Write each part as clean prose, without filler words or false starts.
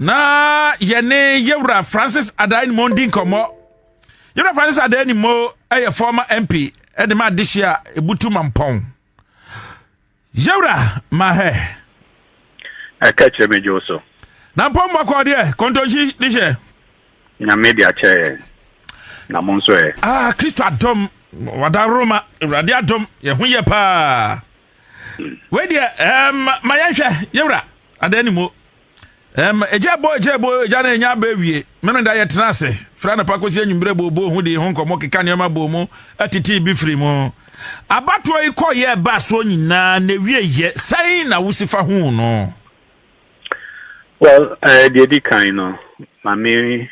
Na yene Yewra Francis Adai Mondin komo. Yewra Francis Adai ni mo a former MP edema this year ebutu mampong. Yewra mahe. Akache mejoso. Na mpom makwa de kontonchi dishe. Na media che na monso e. Kristo adom wadaroma urade adom ye hu ye pa. We de mayanhwe Yewra Adai ni mo ejabo jana nya ba wie me da ye tenase fra na pakosi anyumbre bobo hu de hu nkomo keka ne ma bomo atiti bi firi mu abato yi koye ba so nyina na wie ye sai na wusifa hu no. Well, the kind no mami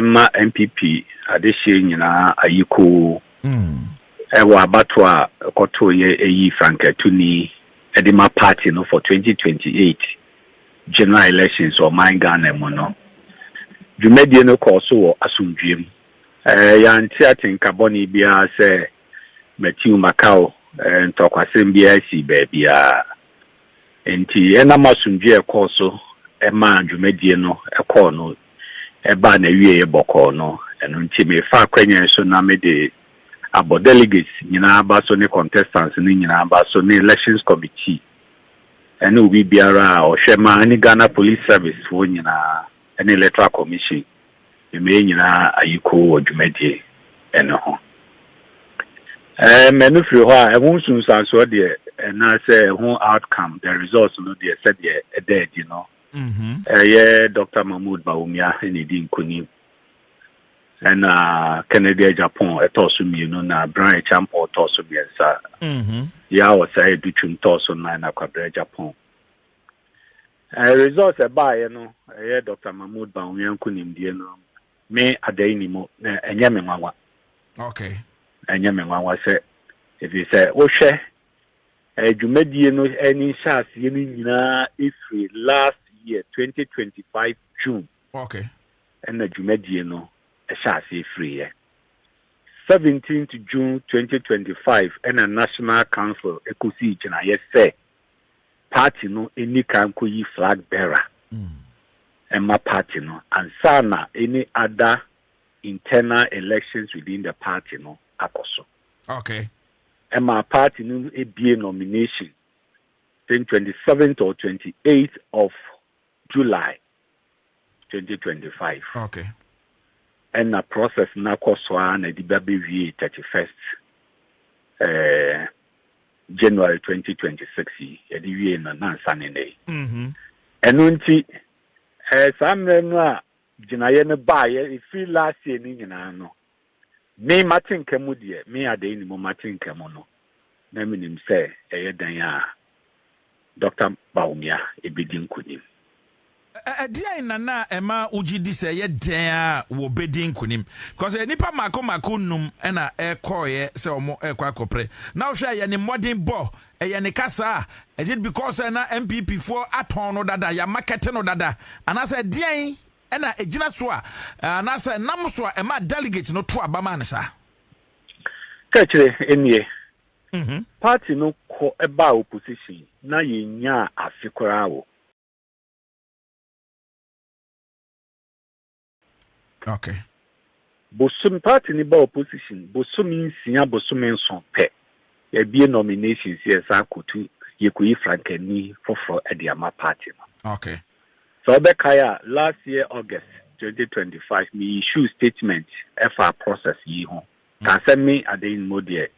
ma NPP adehye nyina ayiko wa abato a koto ye eyi franketuni edema party no for 2028 general elections or my Ghana mono. Jumedie no course or asumdwem. Ya ntiatin kaboni bia se Matthew Macau and tokwasem bia si bebia. Enti ena masumdwe course e ma jumedie no e call no e ba na wie e boko no eno nti me fa kwanya so na me de abo delegates nyina aba so ne contestants ni nyina aba so ne elections committee. And we be or Shema any Ghana Police Service for any electoral commission. You may ayiko or Jumedie and no. Many of you I won't soon answer there and I say who outcome the results no dear said a dead, you know. Yeah, Dr. Mahamadu Bawumia and Edin Kuni and Kennedy Agyapong at Osum, you know, na Brian Champo Tosum, yes, yeah, was say do chum toss on nine Kwabena Agyapong. Results are by Dr. Mahamadu Bawumia kunim dieno me adainimo enyamenwa. Okay. Enyamenwa say if you say oh share jumedie no any chance nyina ifri last year 2025 June. Okay. And the jumedie no a chance free 17th June 2025 and a national council ekusi jina yes party no any kanko yi flag bearer and my party no and sana any other internal elections within the party no akoso. Okay. And my party no a be nomination 27th or 28th of July 2025. Okay. And the process na koswa na dibabe 31st January 2026 yedi na nansane nei. Eno nti samre no a ginaye ne baaye ifi last year ni nyina no. Me matinkamu de me ade ni mo matinkamu no. Na minim say dan a Dr. Bawumia ebedin kunim. Dia na ema ugidi se ye den wo bedin kunim because nipa mako num na ekoye se omo ekwa kopre na hwe ye ne modern bo ye ne kasa is it because na NPP for aton no dada ya market no dada anasa dian na ejina so a anasa nam so a ema delegate no to abama ne sa kachire enye party no ko eba opposition na yenya afikora wo. Okay. Bosom party ni ba opposition, bosom insia bosom enson pe. E be nominations yes Akoto yekuyi frankeni for Ediama party. Okay. So Bekaya last year August 2025 me issue statement FR process yi ho. Ka se me adein modie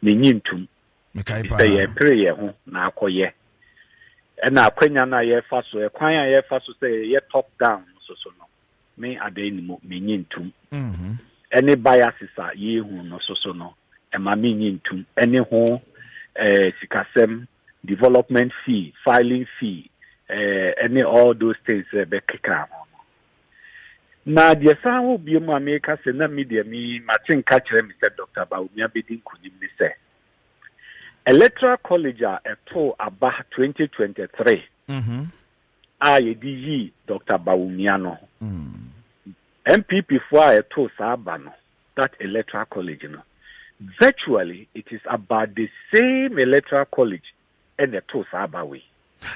me nyintum. Me kai pa. Say pray ho na akoye. E na akwanya na ye fa so e kwan ya ye fa so say ye top down so no. Me adenimo menyintum any biases are ye hu no so no e ma menyintum any ho sikasem development fee filing fee any all those things be keka ho na de sa ho bi mu America se na media mi matin ka kire mi se Dr. Bawumia bedin kunim ni se electoral college a to aba 2023 yedi Dr. Bawumia no NPP for a to sabano that electoral college no virtually it is about the same electoral college and the to sabawe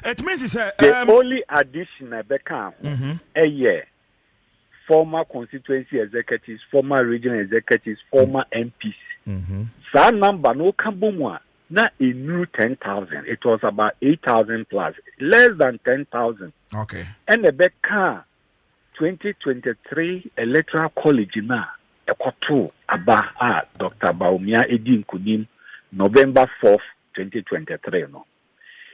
It means it's the only addition I become a year. Former constituency executives, former regional executives, former MPs. That number no kambumwa na a new 10,000. It was about 8,000 plus, less than 10,000. Okay. And the Beka 2023 Electoral College na Akoto Aba Dr. Bawumia Edin Kunim November 4th, 2023. No.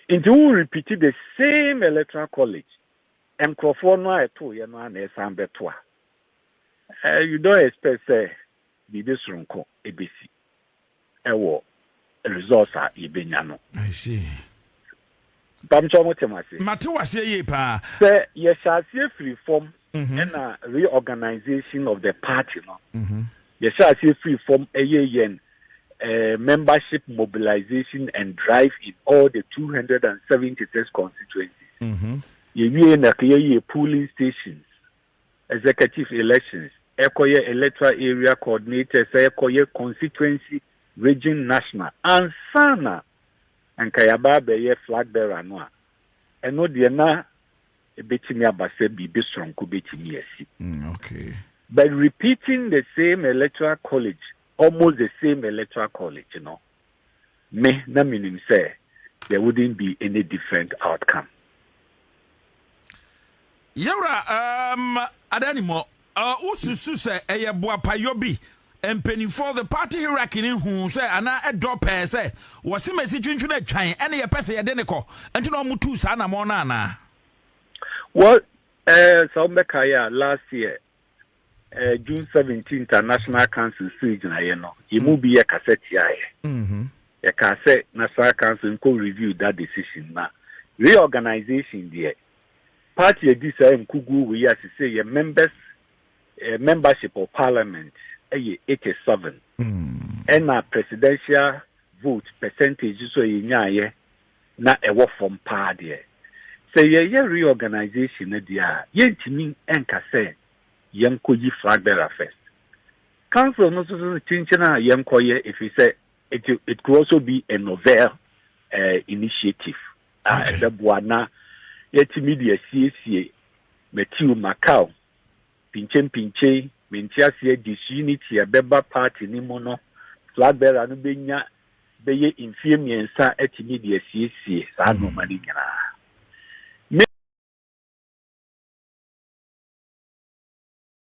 And you repeated the same Electoral College. And Crawford to you know you don't expect say be this runko ABC. Ewo results are ibenyano. I see. Bamcho motemasi. Matuwase ye pa. Say ye shall see free form and a reorganization of the party no. Ye shall see free form yen membership mobilization and drive in all the 276 constituencies. You na polling stations, executive elections, ekoye electoral area coordinators, ekoye constituency, region, national, and sana, and kayaba beye flag bearer no. And no diana ebetimi abase bibi strong kubetimi esi. Okay. By repeating the same electoral college, almost the same electoral college, you know, me na meaning say there wouldn't be any different outcome. Yara adanimo ususu se eye boapayo bi empeni for the party hierarchy hu se ana edo pe se wose mesi twintwuna twan ene ye pese ye de ne ko enti no mutu sa na mo na ana. Well, so mekaya last year June 17th International Council stage na ye no yimu bi ye cassette ya ye. Ye cassette National Council ko review that decision na reorganization there. Party this Kugu we as say your members membership of parliament 87 and a presidential vote percentage so ye na ewo from party say ye reorganization dia yentimi enka say yenkoyi flag bearer first council no so tinchina yenkoye if you say it could also be a novel initiative the buana yet media CACA, Matthew Macau, Pinche, Mintiasia disunity, a Beba party, Nimono, flag bearer, no benya, beye infirmi and sa et media CACA, Sano Marina.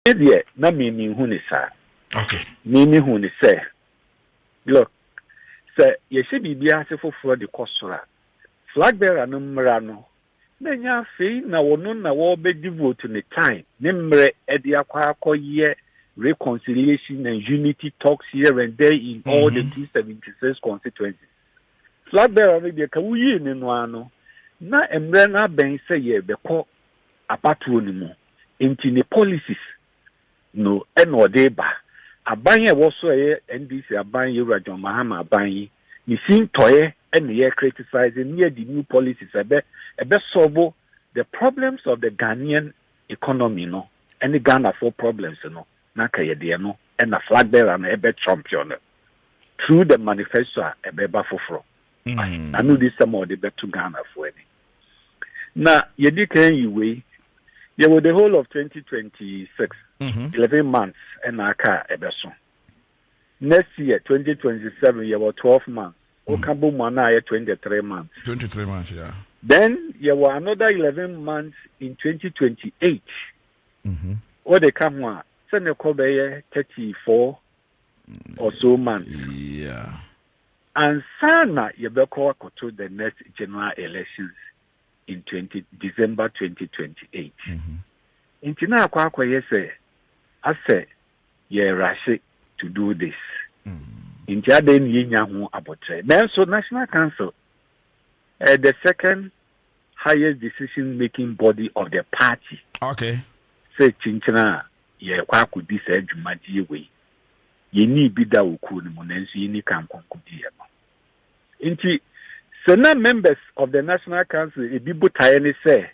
Media, na mimi hunisa. Okay. Mimi hunisa. Look, sir, ye should be for the Kosora. Flag bearer no mrano. Nenya fe na wono na wo be devote to the time nemre edi akwa reconciliation and unity talks here and there in all the 276 constituencies. Flag bearer no de ka wuyi ni no ano na emre na ben say ye be ko apatu ni mu enti ne policies no eno de ba aban ye wo so ye NDC aban ye Rajon Mahama aban yi ni sin toye and ye criticizing near the new policies ebe solve the problems of the Ghanaian economy no and the Ghana for problems no na ka ye de no and the flag bearer na ebe champion through the manifesto ebe ba foforo I know this some of the better Ghana for any na ye di kan yi we ye with the whole of 2026 11 months and aka ebe so next year 2027 ye were 12 months Okambo Mana 23 months. 23 months, yeah. Then there were another 11 months in 2028. Or they come one, Senecobe 34 or so months. Yeah. And Sana Yabeko to the next general elections in December 2028. In Tina Kwakwa say, I say, ye rush to do this. In Jaden Yinyahu Abotre. Then so National Council, the second highest decision making body of the party. Okay. Say Chinchina, ye Kwaku this edge way. Ye need be that would monensi ni come conclude. Inti Senate members of the National Council, a bibu tayene say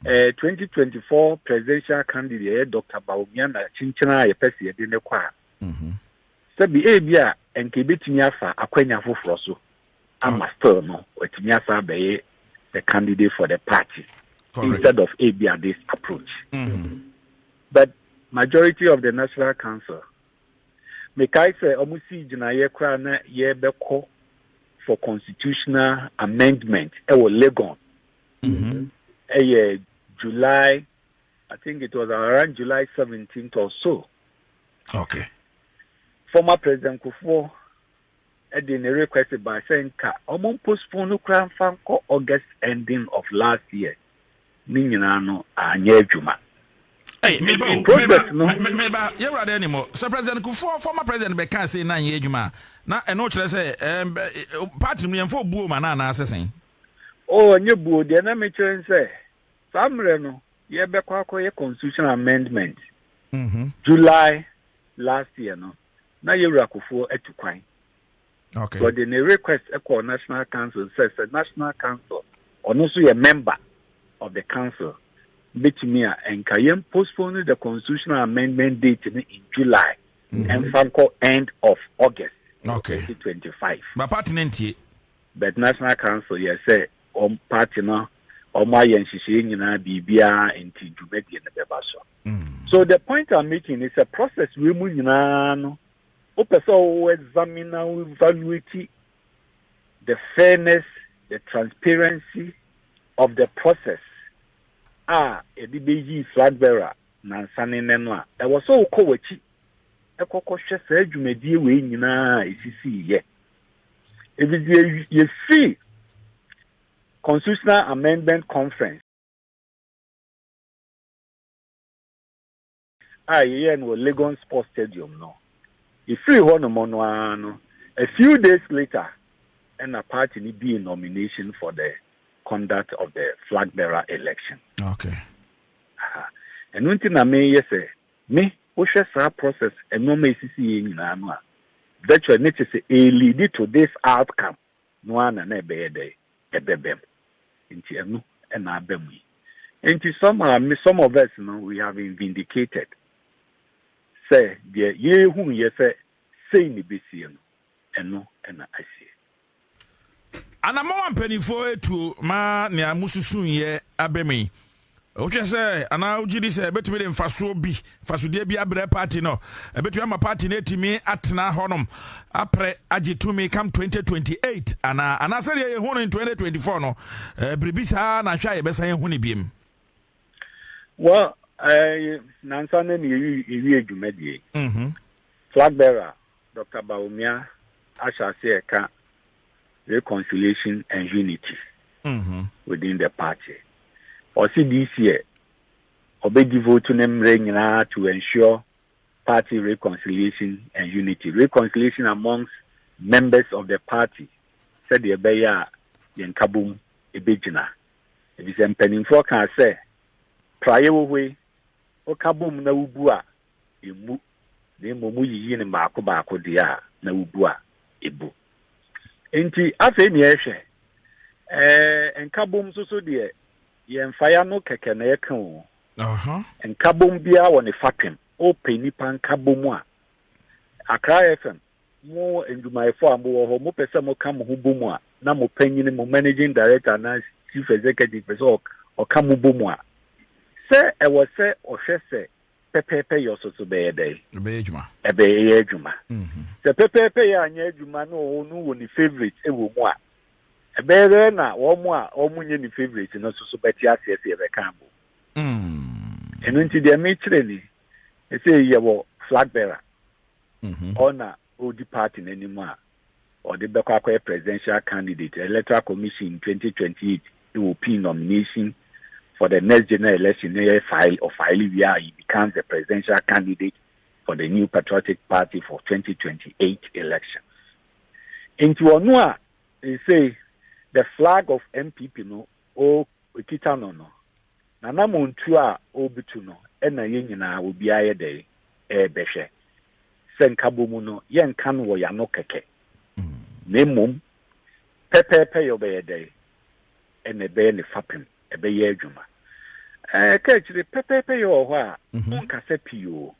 2024 presidential candidate Dr. Bawumia Chinchina ye pesi edine kwa. Sabi ebia enke betumi afa akwanya foforo so ama still no otumi asa beye the candidate for the party. Correct. Instead of this approach. But majority of the National Council, Mekai say omusi jinaye kwa na yebeko for constitutional amendment. Ewo Legon. July, I think it was around July 17th or so. Okay. Former President Akufo Addo requested by saying ka omon postpone ukran fanko August ending of last year. Ninyina no anye adwuma. Hey, meba, you rather anymore. So President Akufo, former President be can say na anye adwuma. Na eno kire say party no yemfo buo ma na na asesen. Oh, nye buo de na me kire say samre no ye be kwa constitutional amendment. July last year no. Na ye Akufo etukwan. Okay. But the request equal National Council says the National Council or also a member of the council Betimia and Kayem postpone the constitutional amendment date in July and Fanco end of August 2025. But party but National Council say party no my bibia into Jumedi and Bebaso. So the point I'm making is a process we no also examine and evaluate the fairness, the transparency of the process. A DBG flag bearer, Nansani Nenwa. I was so coachi. A coco said you may deal with ICC. If you see Constitutional Amendment Conference, no Legon Sports Stadium, no. If free one no, a few days later, and a party need be in nomination for the conduct of the flag bearer election. Okay. And one thing I may say, me, we share that process and no may see in Anua. That you need to say, lead to this outcome. No one and a bebe, into a no and a bemi. Into some of us, we have been vindicated. Say, dear, ye whom ye say ni bisian, and no, and I see. And I'm more penny for it to ma near Mususun ye abemi. Okay, sir, and now Gidi say, bet me in Fasobi, Fasudi be a party no. I bet you am a party near to me at Na Honum. Apre Agitumi come 2028, and I said ye home in 2024 no. Bribisa na shy best I huni beam. Well, Nansane ni Jumedi. Flag bearer, Dr. Bawumia, Ashase reconciliation and unity within the party. Or see this year, obey devote to them to ensure party reconciliation and unity. Reconciliation amongst members of the party. Said the Beya in Kabum, Ebejina. It is a penning for can say, prior way, or Kabum na ubua, imu, the Momuyi in Bako dia, na ubua, ibu. Enti afe ni ehwe enkabom so die ye mfaya no keke na ye kan o enkabom bia woni fapem o penipa nkabom a Accra FM mo endumaifo ambo wo ho mo pese mo kam ho bom a na mo panyini mo managing director na chief executive so o kam bom a se e wo se o hwe se pepepe yo so be dey be ejuma se pepepe ya anya ejuma no no woni favorite e wo mu a e be re na wo mu a o mu nye ni favorite no so beti ase e be kan bo enu nti de me kire ni e se ye wo flag bearer ona odi party n'animu a or the Boakye presidential candidate electoral commission in 2028 it will be nomination for the next general election, where he becomes the presidential candidate for the New Patriotic Party for 2028 election. Into Onua, they say the flag of NPP no o kita no nana montua obitu no ena yenyina obi ayede behwe senkabomu no yenka no wo ya no keke nemum pepepe yo beyede ene be ne fapem ebe ye adwuma ka chire pepepe yo ho a onkasa pio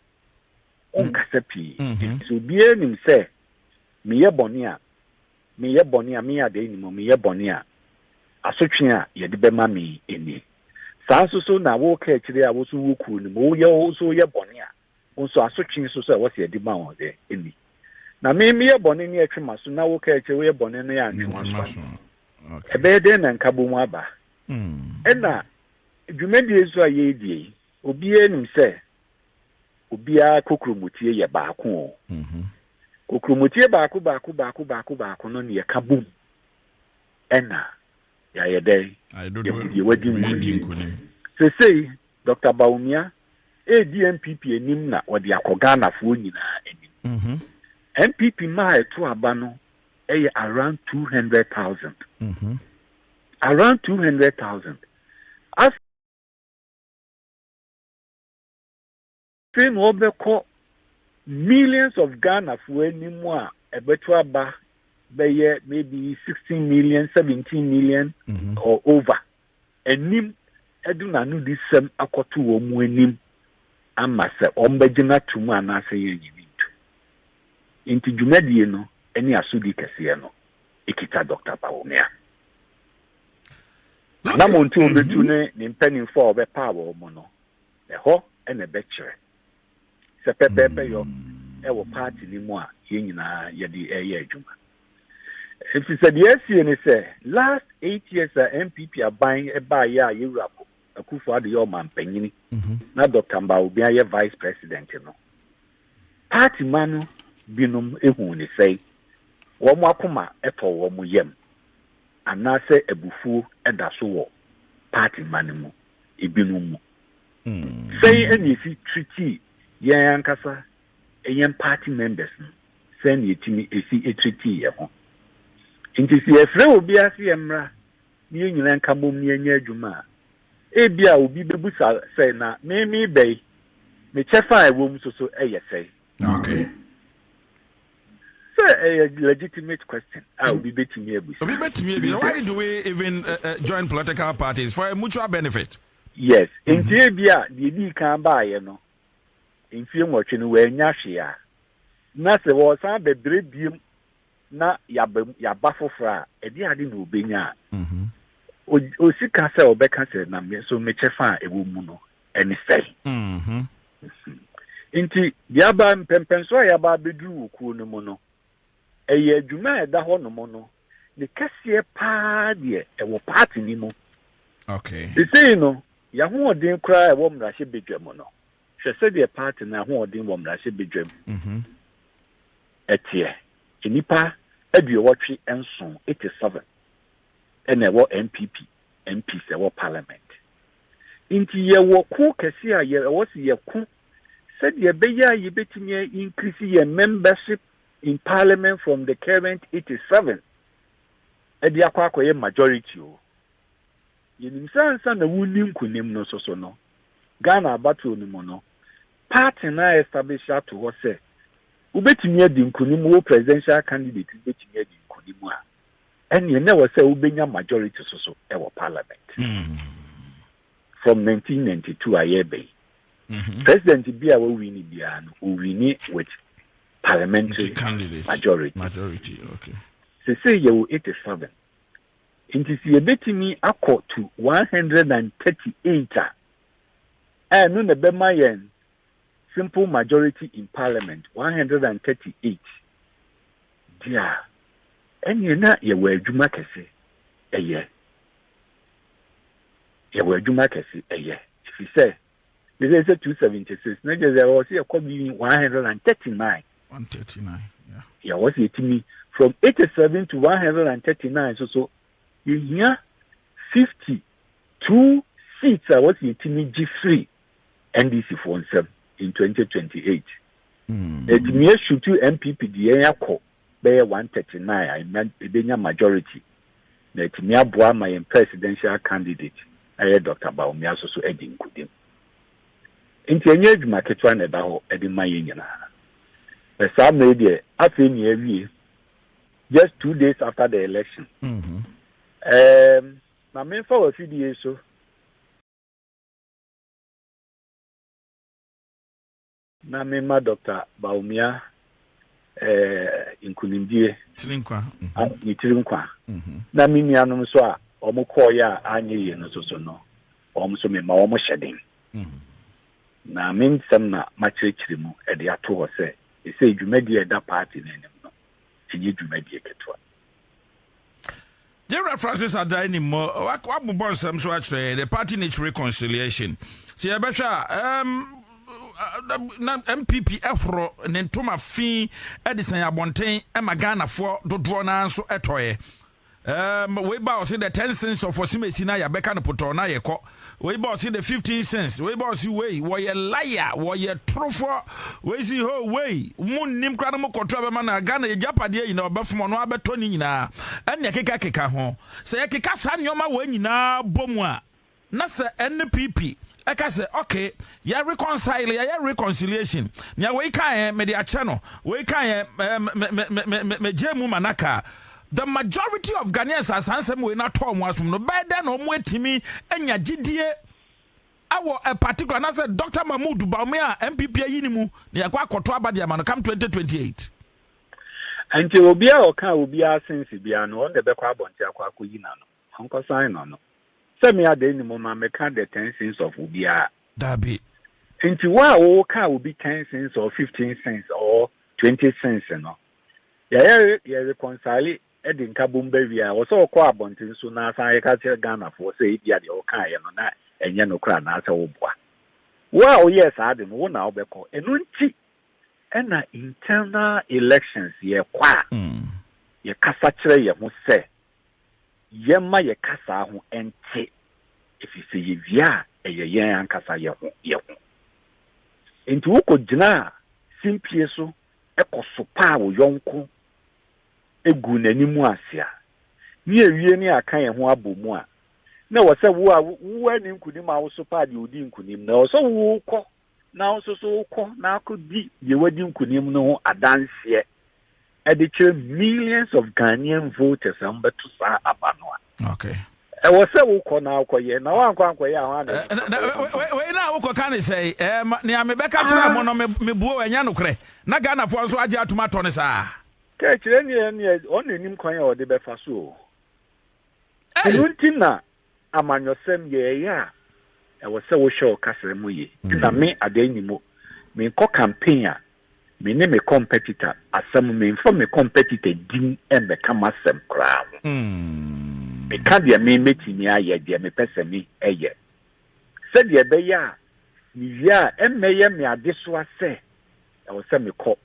so bie nim se meyɛ bɔne a meyɛ ade nim meyɛ bɔne a asotwe a ye de bema me eni saa so na wo ka akire a wo so wo ku ni mo ye wo so ye bone a wo so asotwe so wo se ye de ma wo de eni na me ye bone ni atwe maso na wo ka akire wo ye bone no ya antwe maso okay ebe de na nkabo mu aba ena dwumadi so a ye die obi enim se obi a kokrumutie ye baako kokrumutie baako no ne ye kabum ena ya yedai ye wadi nkuni sesei Dr. Bawumia NPP enim na odi akogana fo nyina enim NPP ma eto aba no around 200,000 around 200,000 as fin obeko millions of Ghana fo enim a ebeto aba by maybe 16 million, 17 million or over. And nim eduna no this sem akoto wo mu anim amase ombegina tumu anase ye nyintu. Inti dwumadie no eni asudi kese no ekita Dr. Bawumia. Na montu obetu ne mpanimfo obepa wo mo no. Eho ene bechere. Se pepepe yo ewo party ni mu a ye nyina ye di eye adwuma. If you said yes, you say last 8 years NPP are buying a buy Europe. Akufo Addo man penny. Na Dr. Bawumia vice president, you know. Party manu binum ehu ni say. Womo akoma efo womo yem. Anase ebufu eda so wo party manu ibinum. Say any fi treaty yen ankasa yen party members say ni etimi esi treaty ye ho. Inti si efre obi ase emra ni nyina nkabom ni anya adwuma ebia obi bebusa say na me bei me chefa ewom so say okay so a legitimate question I'll be betting me why do we even join political parties for a mutual benefit? Yes inti ebia di kan ba ye no infi nwotwe no we nya hwe a na se wo san bebre biem na yaba fofra edi ade na obenya osika se obeka se na me so mechefa ewo mu no eni sei inti yaba mpempenso yaba bedru ku no mu no eye adwuma eda ho no mu no ne kase pa de ewo party ni mu okay sei no ya ho odin kra ewo mrahye bedwam no hwese de party na ho odin wo mrahye bedwam etie enipa edu watchi enson 87 ene wo NPP MP se wo parliament inti ye wo ku kesi a ye wo si ye ku said ye be ya ye betimi increase ye membership in parliament from the current 87 edi akwa ye majority o ye nimsansa na wuni nkunim no so no Ghana abatu no no party na establish to ho se ubetimi adi nkunim wo presidential candidate ubetimi adi nkunim a ene na wo se ubenya majority so e wo parliament from 1992 ayebe president bia wo wini bia no o wini with parliamentary majority okay say ye wo 87 inti si ebetimi akọ to 138 no na be mayen simple majority in parliament 138 dia eni na ye wa adwuma kese eye if you say this is 276 na je there was a be 139 yeah was it me from 87 to 139 so you hear 52 seats I was it me G3 NDC for himself in 2028 it me should to MPP the yakọ be 139 I meant the majority that me aboa my presidential candidate Dr. Bawumia so edin kudim inti enye adwuma ketwa na da ho edi maye nyina the same media afi ni awie just 2 days after the election na me fa wa fidie so na me ma Dr. Bawumia inkunimdie tirinkwa na me nuanom so a omukoya anyi no so no so me ma omo hyeden na mensem na machirechiri mu e de ato ho se e se dwumadi e da party na enim no tinye dwumadi e ketwa General Francis Addo ni mo wabobon nsem so actually the party needs reconciliation. See ebetwa na NPP ehoro ne ntoma fi Edison Abonten e magana fo dodo na nso etoye. We bow see the 10 cents of Osimesi na ya beka no poto na ye ko. We bow see the 15 cents. We bow see we ye liar, ye trofo. We see ho we. Mun nim kra no mo kontro be na Ghana ye japade yi na obefo no abeto ni nyina. Enya keka ho. Se ye keka sa nyoma we nyina bomu a. Na se NPP eka se okay, ya reconcile, ya reconciliation. Nya we kan me de ache no. We kan me jemu manaka. The majority of Ghanaians are answering we not Tom was from no better no more Timmy and ya GDA. Our a particular and I said Dr. Mahamadu Bawumia NPP yinimu near Akoto Abadiamano come 2028. And you will be our car will be our sense biano on the Becquabon Kwaku Annan. Uncle sign on. Sammy at the moment make the 10 cents of Ubia. Dabi. Into wow, car will be 10 cents or 15 cents or 20 cents and all. Yeah, reconcile. Edin Kabumbevia was all quabontin soon as I catch a Ghana for say, yeah, the Okai and Yano Cran as a Obwa. Well, yes, I didn't want now because and internal elections, ye qua ye cassatre, ye must say, Yemma ye cassa who ente if you see via a yan cassa ye. Into Oko Jna, Simpieso, Eco Sopa, Yonko. Egu n'animu asia ni ewie ni aka ye ho abomu a na wo se wo ani nkunim a wo so pa de odi nkunim na wo so wo kɔ na wo so kɔ na akodi ye wadi nkunim no ho adanse e de chere millions of Ghanaian voters am beto sa abano a okay e wo se wo kɔ na akɔ ye na wa nkɔ ye a ho ana we na wo kɔ kan say ni amebeka kyerɛ mo no me buo anya nokre na Ghana fo nso agye atomato ne saa Kechire ni on enim kwan o de befa so. Enunti na amanyosem ye ya e wo se wo show kasere mu ye. Na me adanimo me ko campaign a me ne me competitor asem me inform me competitor din e be kama sem kra. Me ka de me metini aye de me pese mi eye. Se de be ya ni ya emmeye me ade so ase e wo se me ko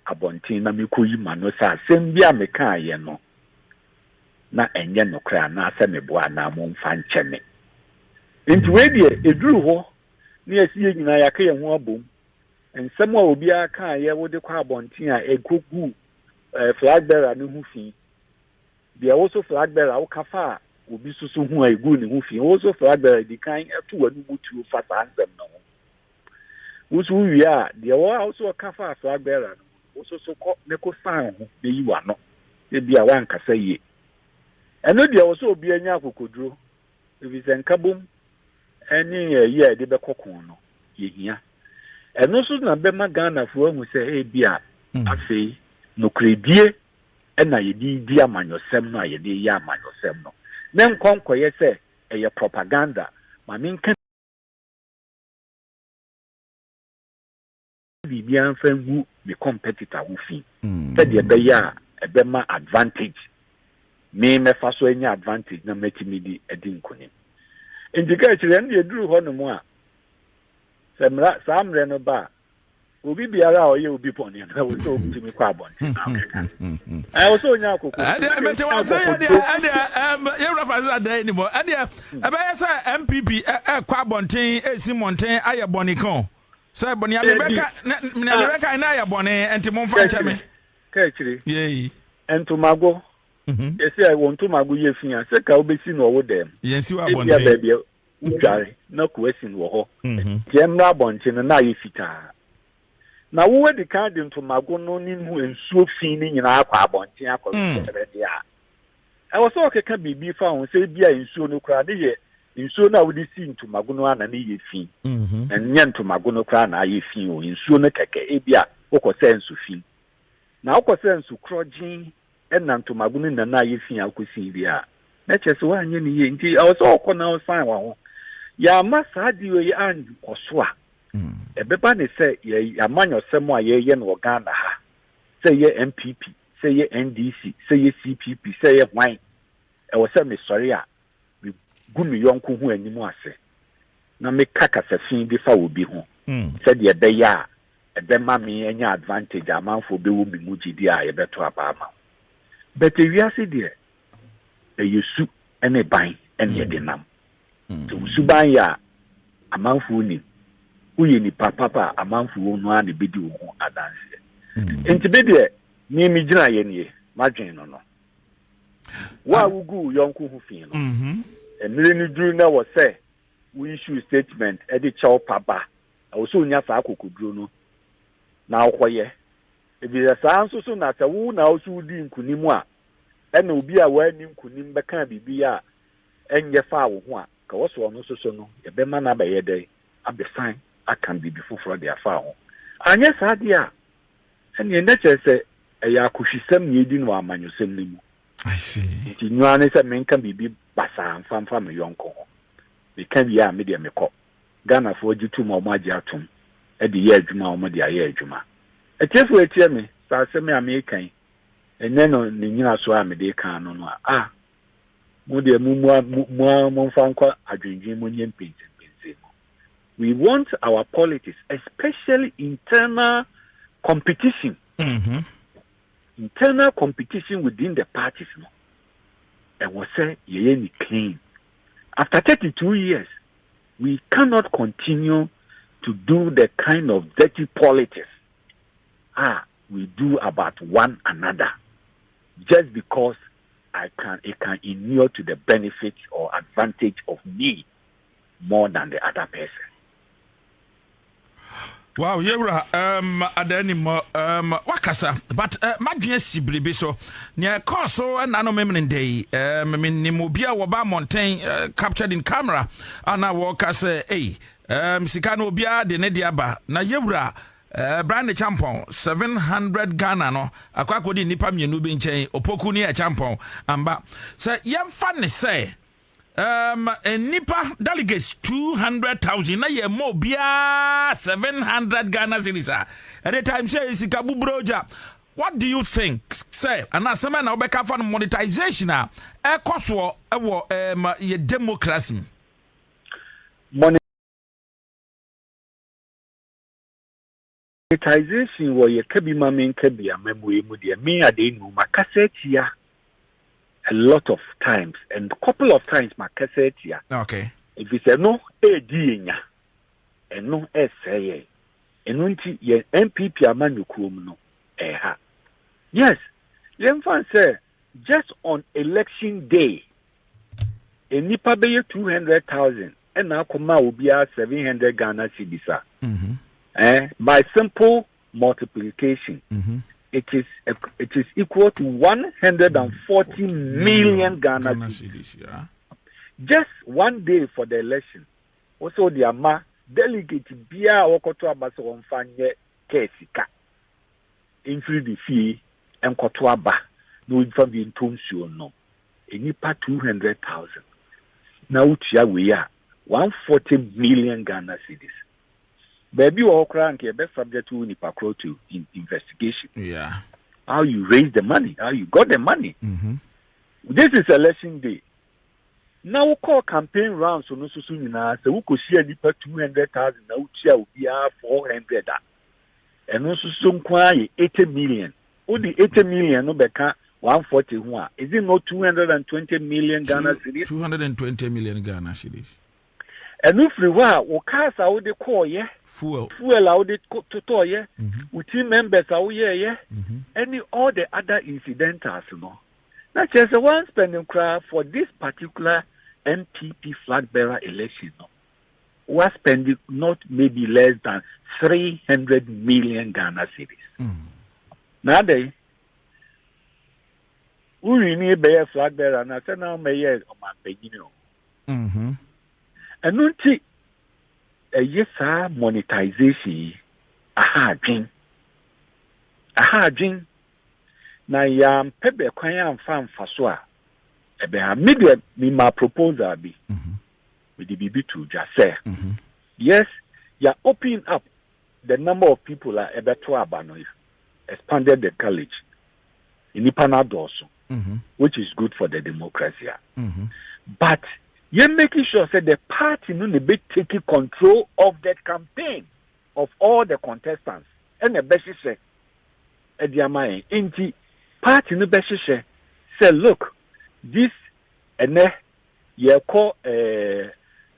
abontin na mekoyi mano sa sembia meka ye no na enye no kra na ase me boa na mo mfa ncheme enti we die eduru ho na yesi nyina yaka ye ho abom ensem a obi aka ye wo de kwa abontin a egogu flag bearer ne hu fi bia wo so flag bearer wo kafa obi susu hu a egu ne hu fi wo so flag bearer di kan eto wanu mutu fa sa ansem no wo so wi a de wo so kafa flag bearer also so neko sign be you are no e bia wan kasa ye eno dia wo so obi anya akokoduro if is enkabom eni ye de be kokon no ye hia eno so na be ma Ghana fo ahu se e bia afei no kredie e na ye di amanyosem no ye de ya amanyosem no ne nkonkoye se e propaganda ma minka bibian fangu me competitor wo fi said ye be ya e be ma advantage me fa so any advantage na metimi di edin kunim indicate kire na eduru ho no mu a semra samre no ba obi biara o ye obi poni na wo so bitimi kwa abon I also nya akoko mete wa say ye reference ada ni mo ade e be say NPP kwa abonten esi monten aye bonikon say boni America na aye boni enti mo mfa ncheme ka kire ye entumago esi I want to mago ye fia se ka obesi no wo dem yensi wa abonten udware na ko esi no ho jemra abonten na aye fita na wo de ka de ntomago no ni mu ensuo fi ni nyina akwa abonten akọ dia I was so ka bibi fa ho se bia ensuo no kra de ye ensuo na wo de si ntomago no ana na ye fi enye ntomago no kra na ye fi o ensuo no keke e bia wo ko se ensu fi na wo ko se ensu krojin enna ntomago no na ye fi akosi bia Natchez one yen, also corner sign one. Ya massa do ye and Oswa. A bebani say, ye, a man or somewhere ye yen or Ghana. Say ye NPP, say ye NDC, say ye CPP, say ye wine. I was sorry, we good me young who anymore say. Now make caca a thing before we be home. Said ye be ya, a be mammy any advantage a man for be woman muji dia a better abama. But if you see there, you soup and a bind and ye denam. To Subaya, a man for ni, who ye ni papa, a man for one the bidu a dance. And to be there, me me dry any, margin or no. Why would go young who feel? And Millennium Junior was say, we issue statement, Eddie Chow Papa. I was soon yes, I could do. Now, quiet. If it is a so soon as a wound, I also didn't kunimwa. And will be a wedding kunim becan be a and your father one. Cause one also so no, a bemana by a day, at the sign, I can be before for their father. And yes, I dear. And your nature say, a yakushi sem yedin wa man you send me. I see. You know, a man can be bassa and from a young co. They can be a medium cop. Ghana for you 2 more majatum. At the year Juma or Madia year Juma. A chef will tell me, so I me American. And then on the Nina Swami de can on Modia Monfanqua, a drinking munion painting. We want our politics, especially internal competition. Internal competition within the parties. And we say, ye clean. After 32 years, we cannot continue to do the kind of dirty politics we do about one another just because it can inure to the benefit or advantage of me more than the other person. Wow, yewra adani mo wakasa but madwe sibribe so ne course na no memne dey me mo bia wo ba mountain captured in camera ana wo kase sika no bia de ne dia ba na yewra brand champon 700 Ghana no akwako di nipa mienu bi nchen opoku ni champon amba say yemfa ne say nipa delegates 200,000 na ye mo bia 700 Ghana cedis at the time say sikabu broja. What do you think say anasema na obeka fa monetization ekoso ewo ye democracy monetization wo ye kabi mamen kabi amemwe mu de me ade nu makasetia a lot of times and couple of times makasetia. Okay. If you say no enya and no say enunti ye NPP amanukum no ha. Yes, Lemfan say just on election day enipa be 200,000 and na koma obi 700 Ghana cedis. By simple multiplication, it is equal to 140 million Ghana cedis. Yeah. Just one day for the election. Also, the ama delegate bia Akoto abaso onfanye kesika. Infri the fee and koto aba no infa bi ntomsuo no. Enipa 200,000. Now utia we are 140 million Ghana cedis. Baby or crank be subject to Nipakro to investigation. Yeah. How you raise the money, how you got the money. This is election day. Now we call campaign rounds so no so we could share Nipa 200,000 now share will be 400 and also some 80 million. Only 80 million no beka 140 one. Is it not 220 million Ghana cedis? 220 million Ghana cedis. And if we were, cars are the call, yeah. Fuel out the to yeah. With team members out yeah. Any all the other incidentals, you know. Not just one spending crowd for this particular NPP flag bearer election. No. Was spending not maybe less than 300 million Ghana cedis. Now they we need bear flag bearer and I said now may on my beginning. And unti yes monetization aha adwin na ya pebe kwan amfa so a Ebe media me my proposal be. With the BB to just say. Yes, you're opening up the number of people at Ebeto Abano, expanded the college in Ipanado also, which is good for the democracy. But you're making sure that the party no be taking control of the campaign of all the contestants. And the best say, Ediamai, inti party no best say, look, this and you call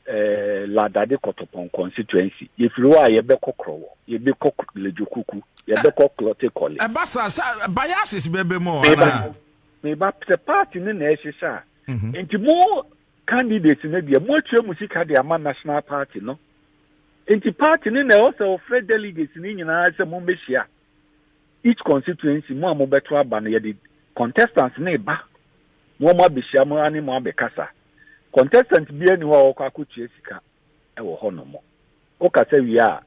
Ladade Kotopon constituency. If you are a beko crow, you be cock lejukuku, you be cock lotte collie. A bassa biases baby more. Maybe the party in the SSR. Into more candidates in the more music had the Aman National Party, no? Into party in the also Fred delegates in United Mumbeshia. Each constituency, more better ban the contestants neighbor. More Bishia, more animal Becassa. Contestant be anywhere Kwaku Chesika, Honomo. Oka say we are.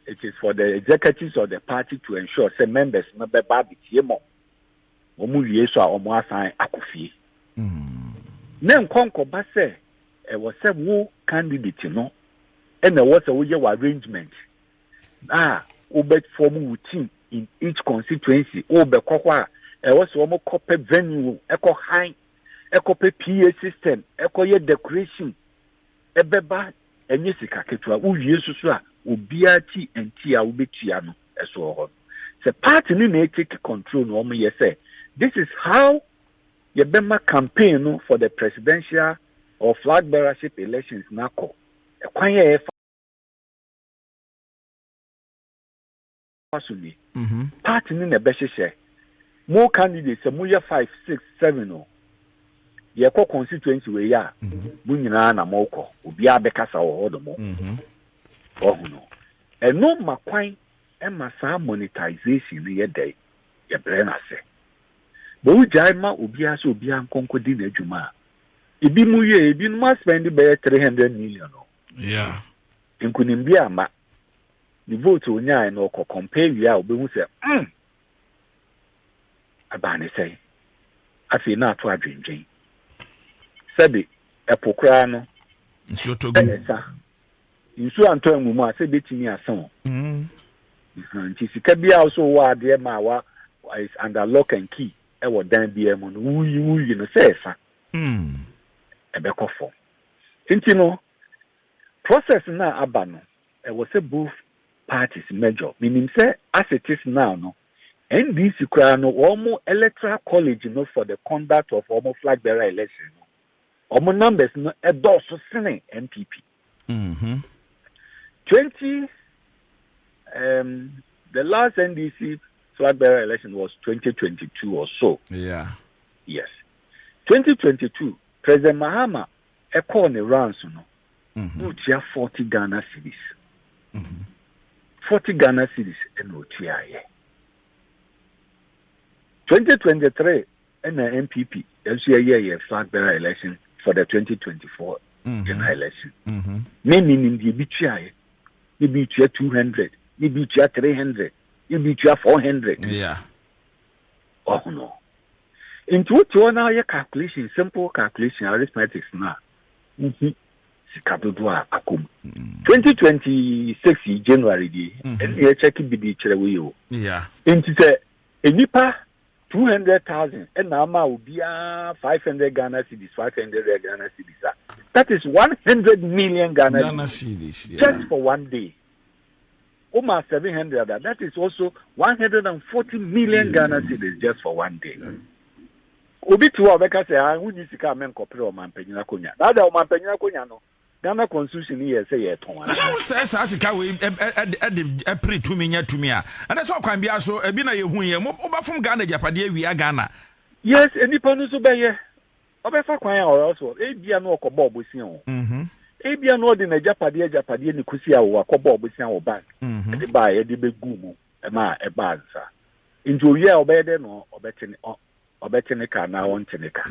It is for the executives of the party to ensure say members no be bad yemo. Omu yeso a omu asan akofi. Nem konko ba say e was say wo candidate no. And there was a way arrangement. Obet form team in each constituency. Obe kokwa e was omo copy venue, echo high. Ekope PA system, ekoye decoration, ebeba enye sika ketua, uwie susu a obiati enti a ubetua no eso ho. The party ni na take control no omo say, this is how you bema campaign no for the presidential or flag bearership elections nako. Ekwan ye fasuni. Party ni na behye more candidates, mo 5, 6, 7 no. Ye ko constituency we ya bu nyina na moko obi abekasa wo hodo mo ohuno eno makwan e masa monetization ye dey ye bre na se bo ujai ma obi aso obi ankonko di na adwuma ebi mu ye ebi no ma spend be 300 million no inkunim bi ama the vote onya no ko compare wi a obi hu se abane say afi na to adwenjen Sabi epokra no nso togu nso anto amumu a se betimi asan nti sika bia also wa de ma wa is under lock and key e wo dan bia mu no wuyi no se fa ebekofo nti no process na aba no e wo se both parties major meaning say as it is now no NDC kra no omo electoral college no for the conduct of omo flag bearer election no omo numbers no edoso sene NPP 20 the last NDC flag bearer election was 2022 or so. Yes 2022 President Mahama called the rounds no 40 Ghana cedis 40 Ghana cedis and OTI 2023 and the NPP year flag bearer election for the 2024 general election. Many in the BTI, maybe 200, maybe 300, maybe 400. Oh no. Into what you now your calculation, simple calculation, arithmetic now. Sikabudwa akum. 2026 January and you check it be the into the enipa 200,000 and now will be 500 Ghana cedis, 500 Ghana cedis. That is 100 million Ghana cedis just for one day. Almost 700. That is also 140 million Ghana cedis just for one day. Obi tu obeka say I wuni sika men kopre o man panyina konya. That o man panyina konya no. Ghana constitution here say ye ton. So say sika we e pre to me nya to me a. And that's why kwan bia so e bi na ye hu ye mo obafum Ghana japade awia Ghana. Yes, enipa no so be ye. Obefa kwan ya also e bia no okobo obosia o. E bia no de na japade ni kusi a wo akobo obosia wo bank. E ba ye de begu mu. E ma e ba nsa. Njo ye obede no obetene ka na wontene ka.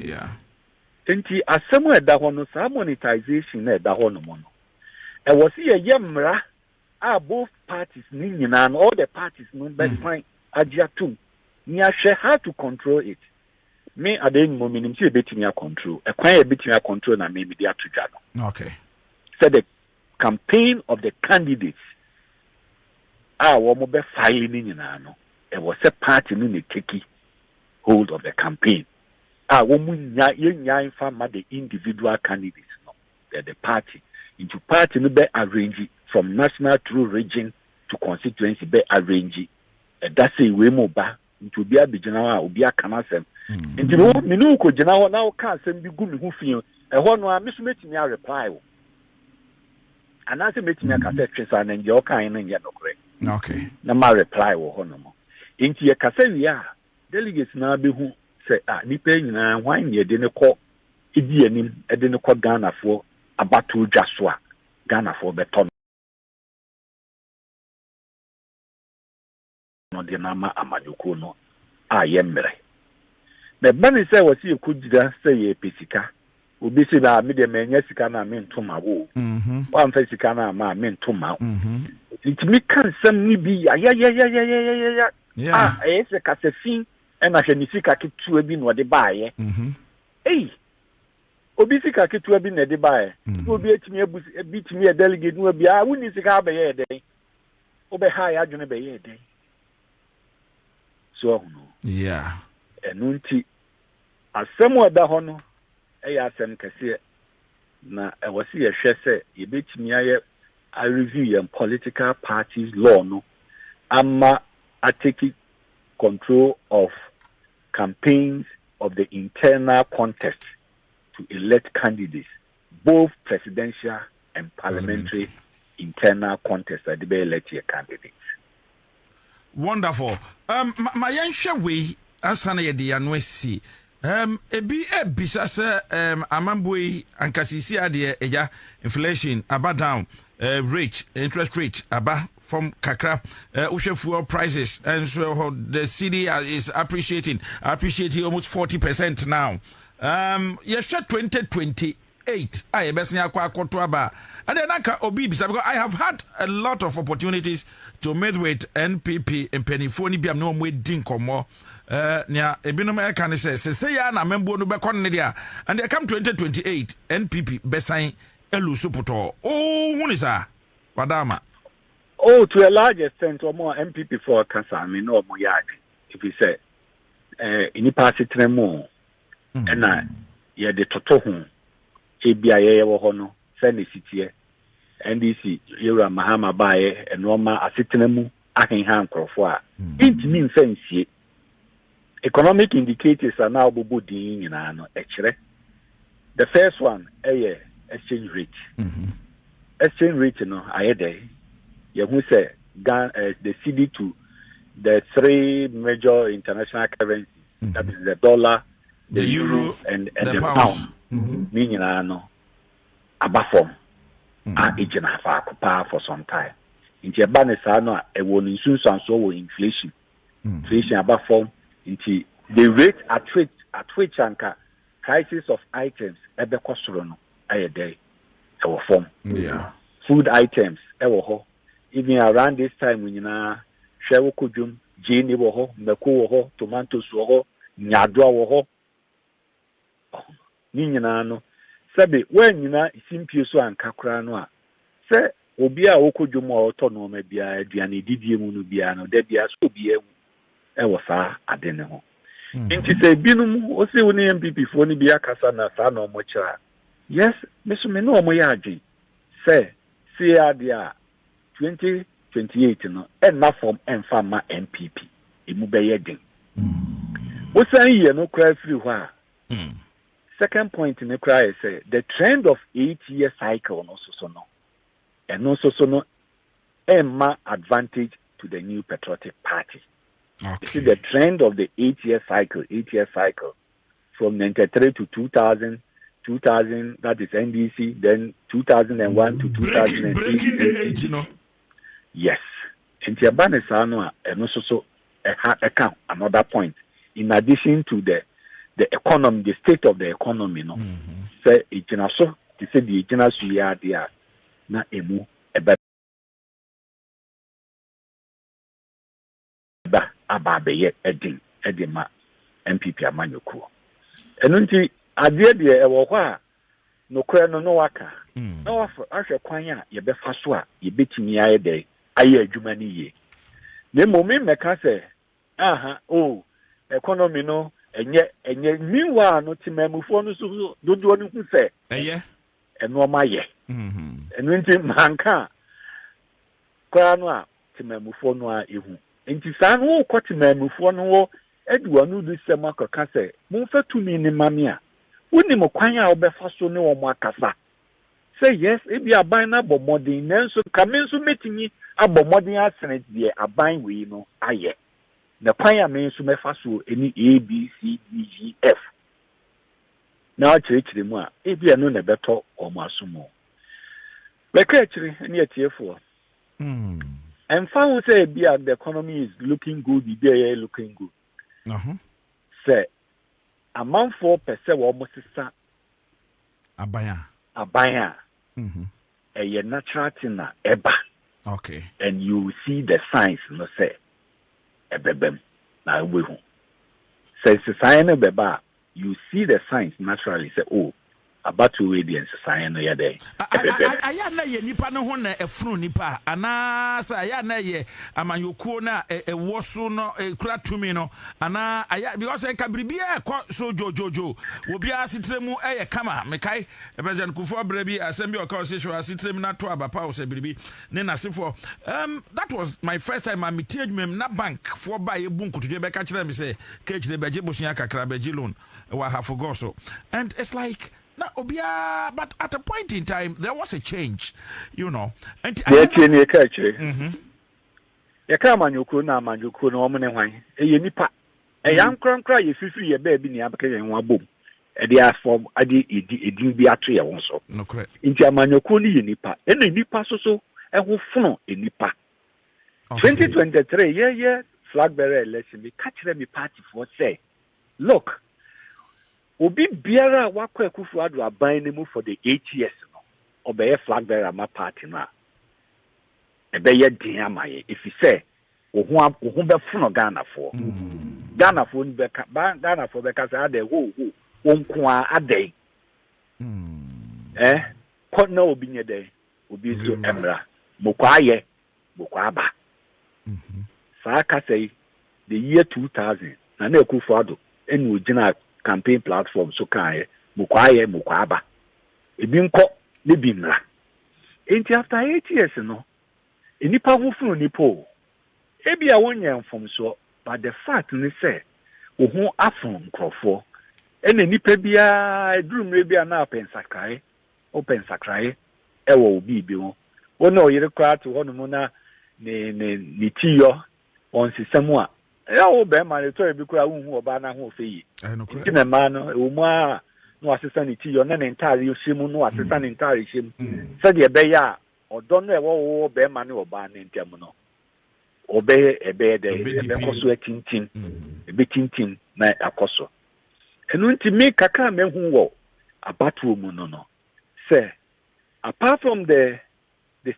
Enti asemu eda ho no sa monetization na eda ho no mo no. E wo se ye mra a both parties ni nyina no all the parties no be fine agiatum. Ni ahwe how to control it. me aden mo minim say betimi control e kwan e betimi control na me media to dwa no. Okay. So the campaign of the candidates wo mo be filing nyina no e was a party no ne take hold of the campaign wo mu nya inform the individual candidates no the party into party no be arrange from national through region to constituency be arrange that's a we mo ba into be abigina obi aka na asem nti no me no ko gina ho na wo ka asem bi gu me ho fi ho no a me so metimi a reply wo anase metimi aka se twesa na nje o kan na nje dokore okay na ma reply wo ho no mo nti ye kasa wi a delegates na be hu se nipa nyina hwan ne de ne kɔ edi anim de ne kɔ Ghana fo abato dwa so a Ghana fo beto no de na ma amanyoko no ye mmere na bani se wasi ekujida se ye pesika obi se na me de menya sika na me ntoma wo wa mfa sika na ma me ntoma ntimi kan sam ni bi ya ese kasefin na hwe ni sika ketua bi no de baaye obi sika ketua bi na de baaye obi etimi abusi bitimi e delegate no bi woni sika ba ye den obe ha ya adwene ba ye den so no yeah enunti asem oda ho no asem kese na wasi ye hwe se ye betimi aye a review your political parties law no ama take control of campaigns of the internal contest to elect candidates, both presidential and parliamentary internal contest that they elect your candidates. Wonderful. My young way, Asana Yedianwesi. Ebi bisa se amambui ankasisi ade eja inflation aba down rate interest rate aba from kakra fuel prices and so the city is appreciating almost 40% now. Yes, 2028 I besnya kwa Akoto aba and then anka obi bisa because I have had a lot of opportunities to meet with NPP and penifoni biam no we din komo nya ebinom e kan say ya na membo no be kon ne dia and they come 2028 NPP besan Owusu poto hunisa wadama to a large extent or more NPP for cancer I mean no more yard if you say ini pass tremo na ye de toto hu ebia ye wo ho no send city NDC yura Mahamadu Bawumia enoma asetena mu ahenhan krofo a intimi mfansie economic indicators are now bobodin nyina no etchere. The first one exchange rate. Exchange rate no ayede ye hu say the CD to the three major international currencies that is the dollar, the euro and the pound. Meaning no abafom ejina fa akupa for some time. Inti eba ne sa no e wo nsunsanso wo inflation. Inflation abafom inti the rate at which anka prices of items ebe kosoro no ayede e wo form. Yeah. Food items e wo ho. Even around this time when na hwe wo kodwom gini wo ho, mbeko wo ho, tomatoes wo ho, nyadwa wo ho. Ni nyina no sebe when nyina simpie so anka kra no a se obi a wokodwom a oto no ma bia aduane didie mu no bia no da bia so bia e wo sa ade ne ho. Nti se binum o se woni MPP fo ni bia kasa na sa na omo kira. Yes, me no omo ya adwen se ade a 2028 no na form emfa ma NPP emu be ye den. O san ye no kra free ho a second point in the cry is the trend of 8-year cycle no emma advantage to the new patriotic party. Okay. You see the trend of the 8-year cycle from 93 to 2000 that is NDC, then 2001 to 2008. Breaking the age, you know. Yes. And Tiabanesano and also another point. In addition to the economy, the state of the economy, no. Say it so to say the general suya dia na emu eba ababe ye edin edima MPP amanyoko. eno nti ade de e wo kwa no kra no waka na wa ahwe kwan a ye befa so a ye betimi aye de aye adwuma ni ye ne momi meka se aha economy no enye meanwhile no timamufo no so dodo no hu se eno ma ye eno nti manka kwa no a timamufo no a ehu nti saa no ko timamufo no wo eduwa no du se makaka se mumfa tumi ni mame a woni mo kwan a obefa so ne wo mo akasa say yes ebi aban na bomodin nanso kamenso metinyi abomodin asene de aban we no aye na kwan a menso mefa so eni A B C D G F na chirechire mu a ebi eno na beto omo asomo beka chire eni atiefo and found say the economy is looking good, the day looking good. Say a month 4% almost abaya. A natural thing eba. Okay. And you see the signs, no say a bebem na we home. Say society beba, you see the signs naturally say about to radiance sign ya day. Aya na ye nipa no ho na efunu nipa ana sa aya na ye amanyokuo na woso no kura tumi no ana aya because en kabribi e ko so jojojo obi asitremu eye kama mekai President Akufo Addo bi assembly of constitution asitremu na to abapa o se bribi ne nasefo that was my first time I meeted mem na bank for buy e bunku to be ka kire me say ke kire beje bosia kakra beje loan wa hafogo so and it's like na obia but at a point in time there was a change, you know. And ya ka manyoko na omo ne hwan ye nipa yan krankra ye fifi ye ba bi ni abaka ye nwa bom e dey form ade edin bi ato ye won so no correct nti amanyoko ni ye nipa ena nipa so e ho fono e nipa 2023 ye flag bearer election me catch me party for say look obi biara wakọ Akufo Addo aban ne mu for the 8 years no obeye flag bearer ma party na ebeye din amaye if you say ohun be funo Ghana for ni beka say ade wonko ade ko na obi nye dey obi so emra mokwaye mokwaba saa ka say the year 2000 na Akufo Addo enu ogina campaign platform so kan mukwaye mukwaba ebi nko ne bi mra enti after 8 years no enipa hofunu nipo ebi a wonya mfom so but the fact ni say ohun afun nkrofo ene nipa bia edurumre bia na open sakrae ewo obi bi ho wona oyire kwa to hono mu na ne tiyo on sistemu a ya wo be ma le to ebi kura hu oba na ho feyi nti na ma no e wo mu a no asesa ni ti yo na ntare yo shemu no asesa ni ntare shemu se de be ya odo no e wo be ma ne oba na ntem no obe ebe de be koso etintin ebe tintin na akoso enu nti me kaka me hu wo abatu mu no say apart from the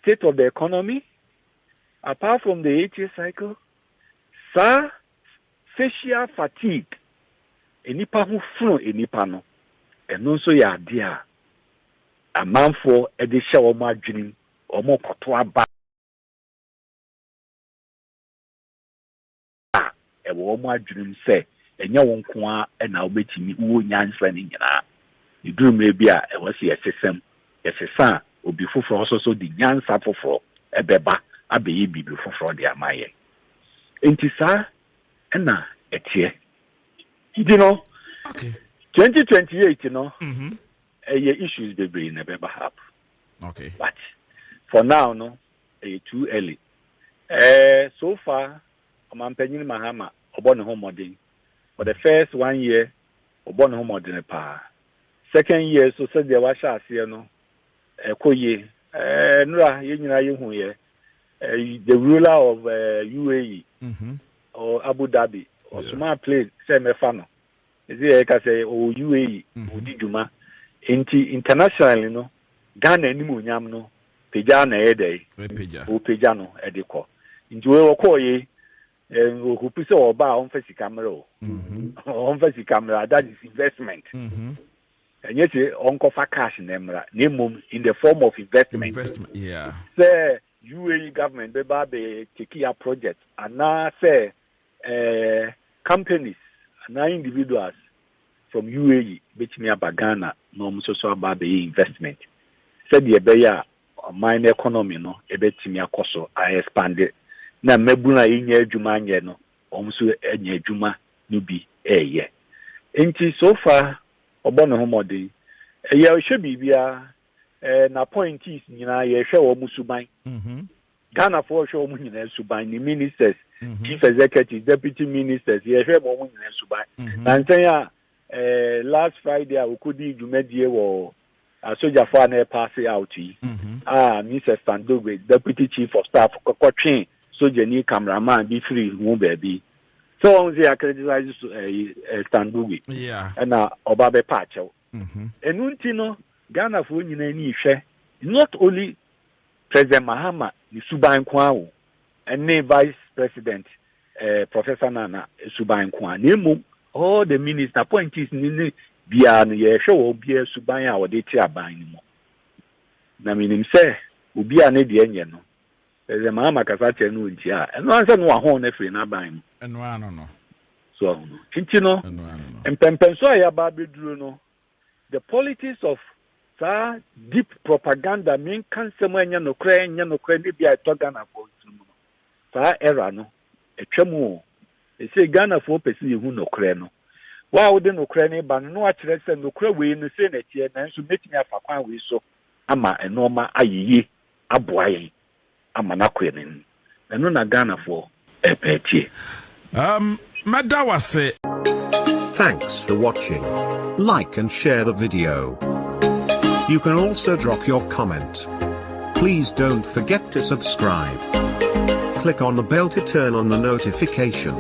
state of the economy, apart from the 8-year cycle, facial fatigue enipa hu funu enipa no eno nso ya ade a amanfo e de hye omo adwenim omo koto aba e wo omo adwenim se enya won ko a na obetimi wo nyansa ni nyina idurumre bi a e wose yesesem yesesa obi foforo so di nyansa foforo ebeba abeyi bibi foforo de amaye enti sa na etie you know okay 2028 you know issues be bring never happen okay but for now no too early so far amampanyin mahama obo ne homodin for the first 1 year obo ne homodin pa second year so said there was ase no koye nura yenyina yehu ye the ruler of UAE or Abu Dhabi or small place say me fa no is it ka say o UAE odi djuma internationally no Ghana ni mo nyam no peja na e dey o peja no e de ko nti we wo ko ye who put so about on face camera. On face camera, that is investment. And yes, Uncle for cash in Nemum in the form of investment. Yeah. Say UAE government, they take a project, and now say companies, now individuals from UAE, which me about Ghana, no so about the investment. Said the beya mine economy no ebetimi akoso I expanded. Na mebuna inye adwuma nye no omso enye adwuma no bi eye. Enti so far obono homodi ye hwe bibia na point is nyina ye hwe wo musuban. Ghana for hwe wo nyina suban ni ministers, chief executives, deputy ministers ye hwe wo nyina suban. Na ntanya last Friday we could do jumedie wo soldier for an pass out. Mr. Tróuble, deputy chief of staff, Kokotrin, soldier ni cameraman, be free, won't be. So on the accredited Tróuble. Yeah. And Obabe Pacho. And Untino, Ghana for any share, not only President Mahama, the Suban Kwao, and name Vice President Professor Nana Suban Kwan. Name all the minister appointees in bia no ye hwe obia suban a wode ti aban ni mo na minim se obia ne de enye no eze ma makasa che no nti a eno anse no ahon na firi na aban mo eno ano no so kinti no empempenso ya ba beduro no the politics of deep propaganda mean kansem anya no kra ne bia to Ghana for no era no etwamu e say Ghana for person yehu no kra no wa wo de no kra ne ba no akire se no kra we no se na tie na nso metimi afa kwan we so ama enoma ayiyi aboaye ama na kwe ne eno na Ghana for epetie madawase. Thanks for watching. Like and share the video. You can also drop your comment. Please don't forget to subscribe. Click on the bell to turn on the notification.